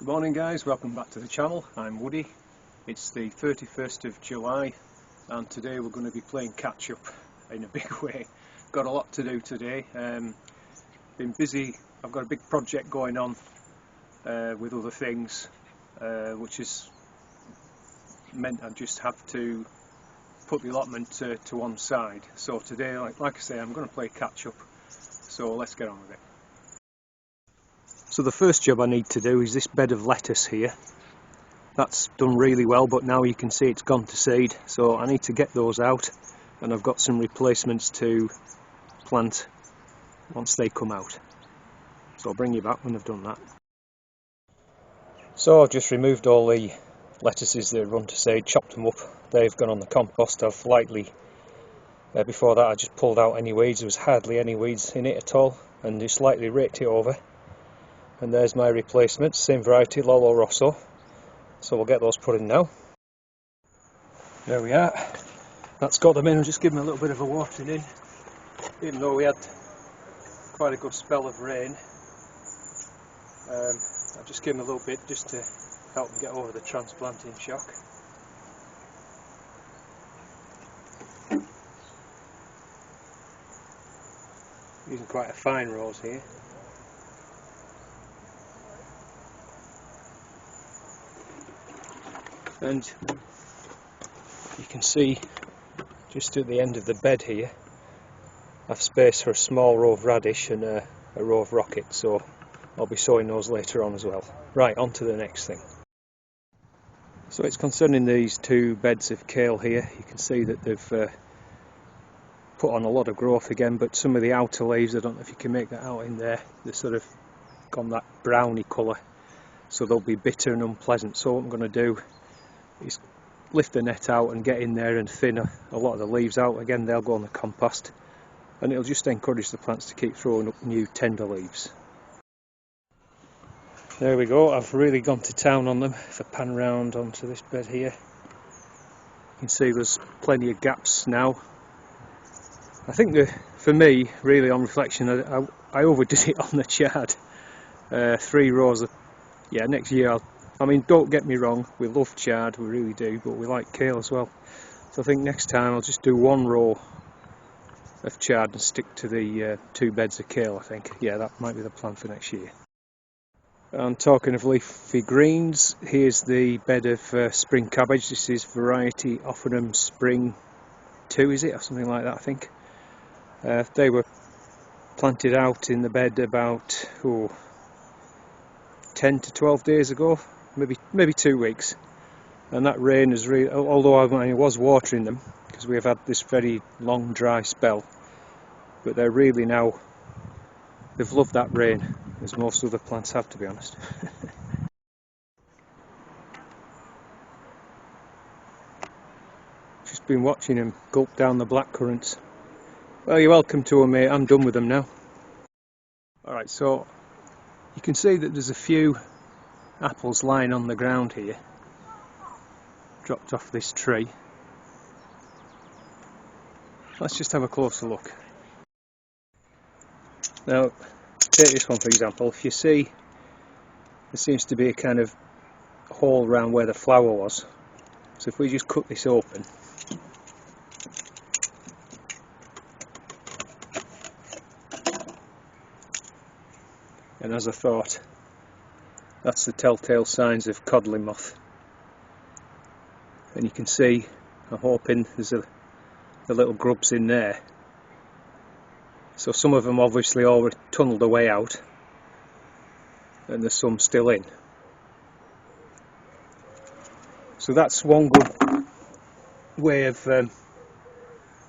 Good morning guys, welcome back to the channel. I'm Woody. It's the 31st of July and today we're going to be playing catch up in a big way. Got a lot to do today. Been busy. I've got a big project going on with other things which has meant I just have to put the allotment to one side. So today, like I say, I'm going to play catch up. So let's get on with it. So the first job I need to do is this bed of lettuce here. That's done really well, but now you can see it's gone to seed, so I need to get those out, and I've got some replacements to plant once they come out. So I'll bring you back when I've done that. So I've just removed all the lettuces that run to seed, chopped them up. They've gone on the compost. I've lightly, before that I just pulled out any weeds. There was hardly any weeds in it at all, and just lightly raked it over. And there's my replacement, same variety, Lolo Rosso. So we'll get those put in now. There we are. That's got them in. I'll just give them a little bit of a watering in. Even though we had quite a good spell of rain, I'll just give them a little bit just to help them get over the transplanting shock. Using quite a fine rose here. And you can see just at the end of the bed here I've space for a small row of radish and a row of rocket, so I'll be sowing those later on as well. Right, on to the next thing. So it's concerning these two beds of kale here. You can see that they've put on a lot of growth again, but some of the outer leaves, I don't know if you can make that out in there, they've sort of gone that browny colour, so they'll be bitter and unpleasant. So what I'm going to do is lift the net out and get in there and thin a lot of the leaves out. Again, they'll go on the compost, and it'll just encourage the plants to keep throwing up new tender leaves. There we go. I've really gone to town on them. If I pan round onto this bed here, you can see there's plenty of gaps now. I think for me, really on reflection, I overdid it on the chard. 3 rows of, yeah, next year I mean, don't get me wrong, we love chard, we really do, but we like kale as well. So I think next time I'll just do 1 row of chard and stick to the 2 beds of kale, I think. Yeah, that might be the plan for next year. And talking of leafy greens, here's the bed of spring cabbage. This is variety Offerham Spring 2, is it? Or something like that, I think. They were planted out in the bed about 10 to 12 days ago. Maybe 2 weeks, and that rain has really, although I was watering them because we have had this very long dry spell, but they're really now, they've loved that rain, as most other plants have, to be honest. Just been watching them gulp down the black currants. Well, you're welcome to them, mate. I'm done with them now. Alright, so you can see that there's a few apples lying on the ground here, dropped off this tree. Let's just have a closer look. Now, take this one for example. If you see, there seems to be a kind of hole around where the flower was. So if we just cut this open, and as I thought, that's the telltale signs of codling moth. And you can see, I'm hoping there's the little grubs in there. So some of them obviously already tunnelled their way out, and there's some still in. So that's one good way of, you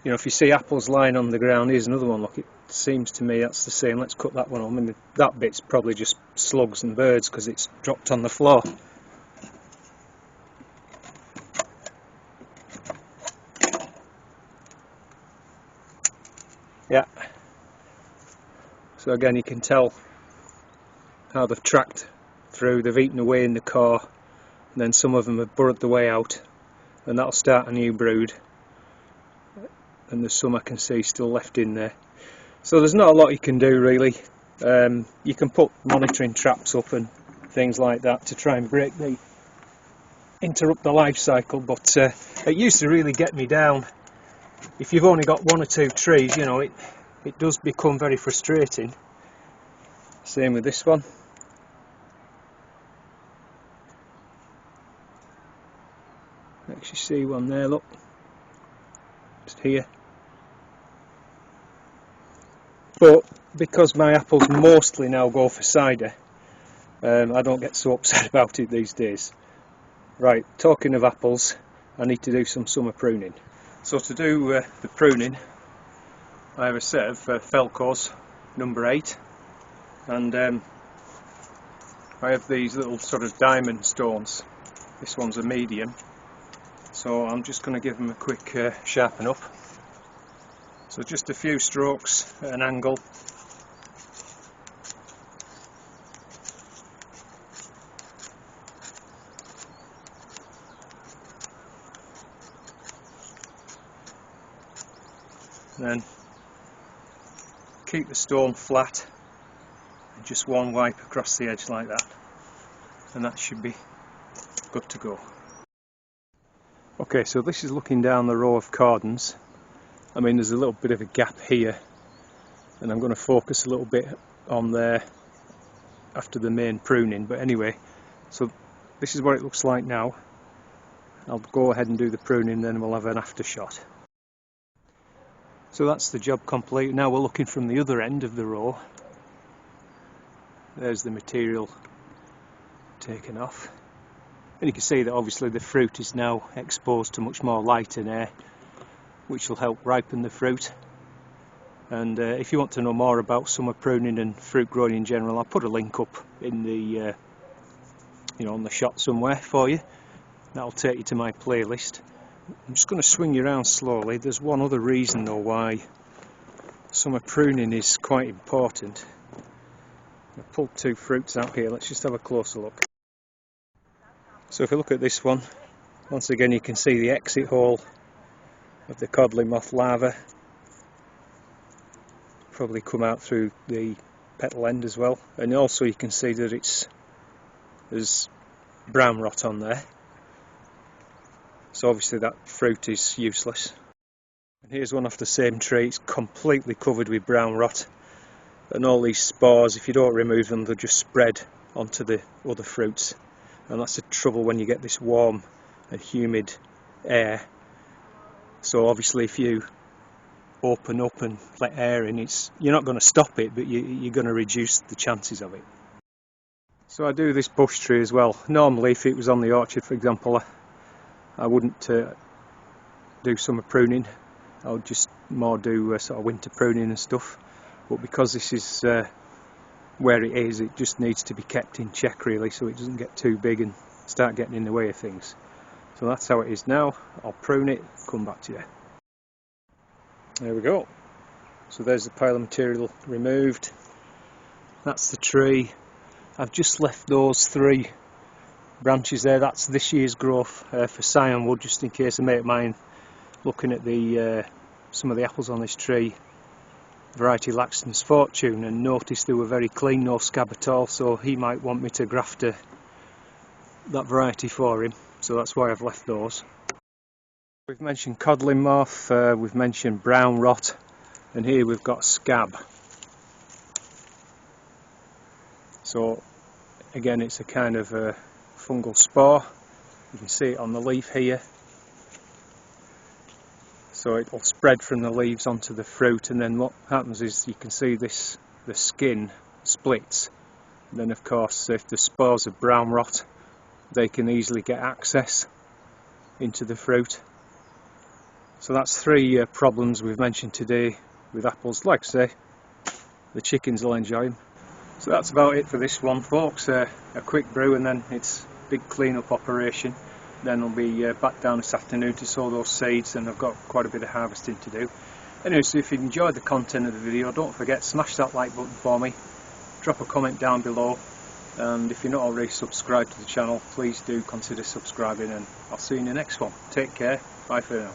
know, if you see apples lying on the ground, here's another one, look, it seems to me that's the same. Let's cut that one on. I mean, that bit's probably just slugs and birds because it's dropped on the floor. Yeah. So again, you can tell how they've tracked through, they've eaten away in the core, and then some of them have burrowed their way out, and that'll start a new brood. And there's some I can see still left in there. So there's not a lot you can do really. You can put monitoring traps up and things like that to try and interrupt the life cycle, but it used to really get me down. If you've only got one or two trees, you know, it does become very frustrating. Same with this one. Actually see one there, look, just here. But because my apples mostly now go for cider, I don't get so upset about it these days. Right, talking of apples, I need to do some summer pruning. So to do the pruning, I have a set of Felco's number 8, and I have these little sort of diamond stones. This one's a medium, so I'm just going to give them a quick sharpen up. So just a few strokes at an angle. Then keep the stone flat and just one wipe across the edge like that, and that should be good to go. Okay, so this is looking down the row of cordons. I mean, there's a little bit of a gap here, and I'm going to focus a little bit on there after the main pruning, but anyway, so this is what it looks like now. I'll go ahead and do the pruning, then we'll have an after shot. So that's the job complete. Now we're looking from the other end of the row. There's the material taken off, and you can see that obviously the fruit is now exposed to much more light and air, which will help ripen the fruit. And if you want to know more about summer pruning and fruit growing in general, I'll put a link up in the on the shot somewhere for you. That'll take you to my playlist. I'm just going to swing you around slowly. There's one other reason though why summer pruning is quite important. I pulled two fruits out here. Let's just have a closer look. So if you look at this one, once again you can see the exit hole of the codling moth larvae. Probably come out through the petal end as well, and also you can see that there's brown rot on there. So obviously that fruit is useless. And here's one off the same tree. It's completely covered with brown rot, and all these spores, if you don't remove them, they'll just spread onto the other fruits, and that's the trouble when you get this warm and humid air. So obviously if you open up and let air in, you're not going to stop it, but you're going to reduce the chances of it. So I do this bush tree as well. Normally if it was on the orchard, for example, I wouldn't do summer pruning. I would just more do sort of winter pruning and stuff, but because this is where it is, it just needs to be kept in check really, so it doesn't get too big and start getting in the way of things. So that's how it is now. I'll prune it, come back to you. There we go. So there's the pile of material removed. That's the tree. I've just left those 3 branches there. That's this year's growth for scion wood, just in case a mate of mine looking at some of the apples on this tree, variety Laxton's Fortune, and noticed they were very clean, no scab at all, so he might want me to graft that variety for him, so that's why I've left those. We've mentioned codling moth, we've mentioned brown rot, and here we've got scab. So again, it's a kind of a fungal spore. You can see it on the leaf here. So it will spread from the leaves onto the fruit, and then what happens is you can see the skin splits. And then of course if the spores of brown rot, they can easily get access into the fruit. So that's 3 problems we've mentioned today with apples. Like I say, the chickens will enjoy them. So that's about it for this one, folks. A quick brew, and then it's a big clean-up operation. Then I'll be back down this afternoon to sow those seeds, and I've got quite a bit of harvesting to do. Anyway, so if you enjoyed the content of the video, don't forget, smash that like button for me, drop a comment down below, and if you're not already subscribed to the channel, please do consider subscribing, and I'll see you in the next one. Take care, bye for now.